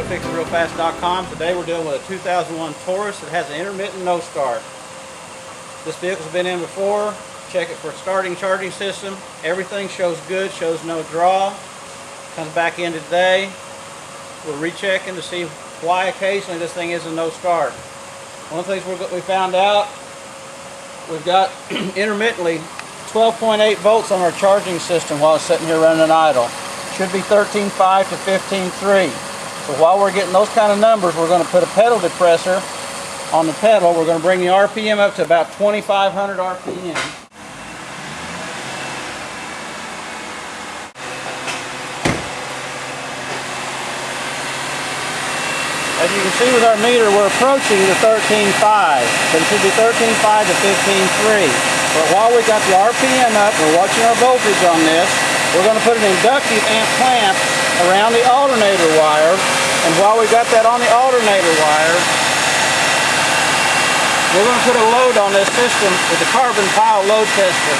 QuickFixItRealFast.com. Today we're dealing with a 2001 Taurus that has an intermittent no start. This vehicle's been in before. Check it for starting charging system. Everything shows good, shows no draw. Comes back in today. We're rechecking to see why occasionally this thing is a no start. One of the things we found out, we've got intermittently 12.8 volts on our charging system while it's sitting here running an idle. Should be 13.5 to 15.3. So while we're getting those kind of numbers, we're going to put a pedal depressor on the pedal. We're going to bring the RPM up to about 2,500 RPM. As you can see with our meter, we're approaching the 13.5, but it should be 13.5 to 15.3. But while we got the RPM up, we're watching our voltage on this. We're going to put an inductive amp clamp around the alternator wire, and while we got that on the alternator wire, we're going to put a load on this system with the carbon pile load tester.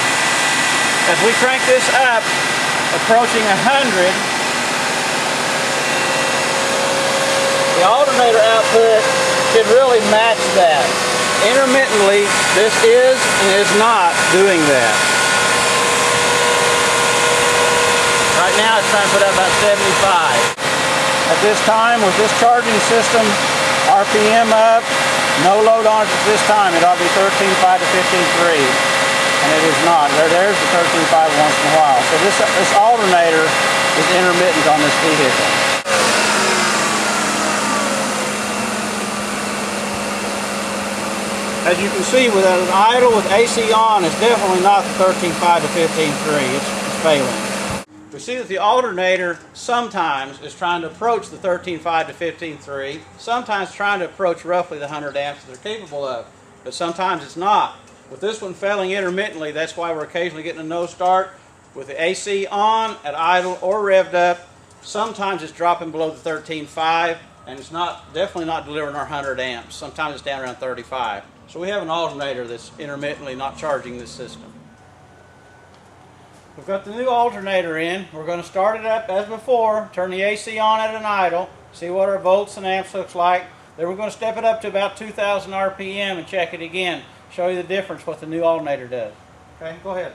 As we crank this up, approaching 100, the alternator output should really match that. Intermittently, this is and is not doing that. Right now it's trying to put out about 75. At this time, with this charging system, RPM up, no load on it at this time, it ought to be 13.5 to 15.3. And it is not. There's the 13.5 once in a while. So this alternator is intermittent on this vehicle. As you can see, with an idle with AC on, it's definitely not the 13.5 to 15.3. It's failing. We see that the alternator sometimes is trying to approach the 13.5 to 15.3, sometimes trying to approach roughly the 100 amps that they're capable of, but sometimes it's not. With this one failing intermittently, that's why we're occasionally getting a no start. With the AC on, at idle, or revved up, sometimes it's dropping below the 13.5, and it's definitely not delivering our 100 amps. Sometimes it's down around 35. So we have an alternator that's intermittently not charging this system. We've got the new alternator in. We're going to start it up as before, turn the AC on at an idle, see what our volts and amps looks like. Then we're going to step it up to about 2,000 RPM and check it again. Show you the difference what the new alternator does. Okay, go ahead.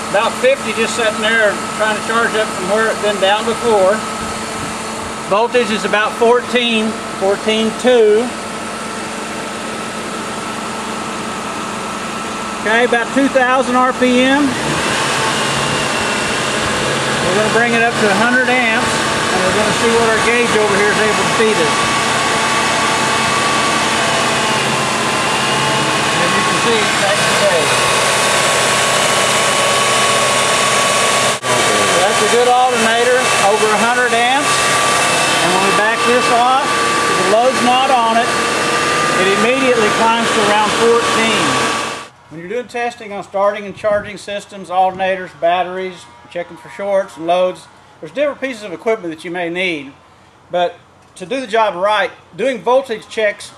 About 50 just sitting there trying to charge up from where it's been down before. Voltage is about 14.2. Okay, about 2,000 RPM. We're going to bring it up to 100 amps, and we're going to see what our gauge over here is able to feed us. As you can see, it's nice and gauge. So that's a good alternator, over 100 amps. And when we back this off, if the load's not on it, it immediately climbs to around 14. When you're doing testing on starting and charging systems, alternators, batteries, checking for shorts and loads, there's different pieces of equipment that you may need. But to do the job right, doing voltage checks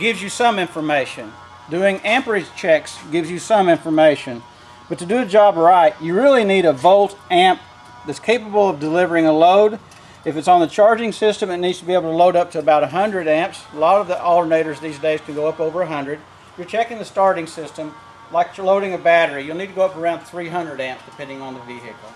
gives you some information. Doing amperage checks gives you some information. But to do the job right, you really need a volt amp that's capable of delivering a load. If it's on the charging system, it needs to be able to load up to about 100 amps. A lot of the alternators these days can go up over 100. If you're checking the starting system, like you're loading a battery, you'll need to go up around 300 amps depending on the vehicle.